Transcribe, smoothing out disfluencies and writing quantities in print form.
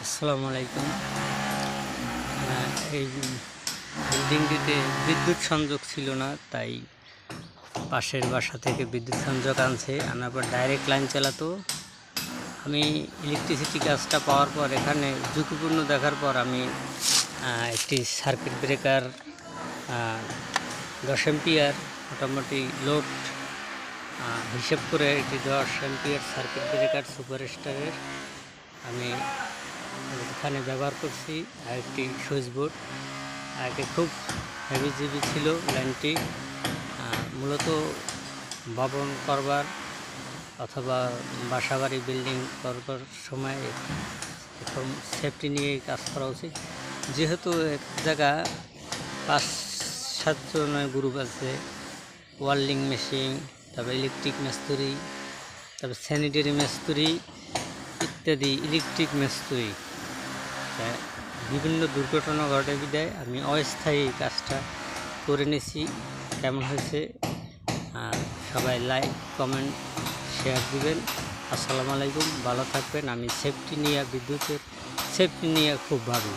আসসালামু আলাইকুম। এই বিল্ডিংটিতে বিদ্যুৎ সংযোগ ছিল না, তাই পাশের বাসা থেকে বিদ্যুৎ সংযোগ আনার পর ডাইরেক্ট লাইন চালাতো। আমি ইলেকট্রিসিটি কাজটা পাওয়ার পর এখানে ঝুঁকিপূর্ণ দেখার পর আমি একটি সার্কিট ব্রেকার 10 এম্পিয়ার মোটামুটি লোড হিসেব করে এটি 10 এম্পিয়ার সার্কিট ব্রেকার সুপারস্টারের আমি এখানে ব্যবহার করছি। আর একটি সুইচ বোর্ড, আগে খুব হেভি ছিল লাইনটি। মূলত ভবন করবার অথবা বাসাবাড়ি বিল্ডিং করবার সময় এখন সেফটি নিয়ে কাজ করা উচিত। যেহেতু এক জায়গা 5-7 জনের গ্রুপ আছে, ওয়ার্ল্ডিং মেশিন, তারপর ইলেকট্রিক মিস্ত্রি, তারপর স্যানিটারি মিস্ত্রি ইত্যাদি ইলেকট্রিক মিস্ত্রি, বিভিন্ন দুর্ঘটনা ঘটে বিদায় আমি অস্থায়ী কাজটা করে নিয়েছি। কেমন হয়েছে সবাই লাইক কমেন্ট শেয়ার দিবেন। আসসালামু আলাইকুম, ভালো থাকবেন। আমি সেফটি নিয়ে, বিদ্যুতের সেফটি নিয়ে খুব ভাবি।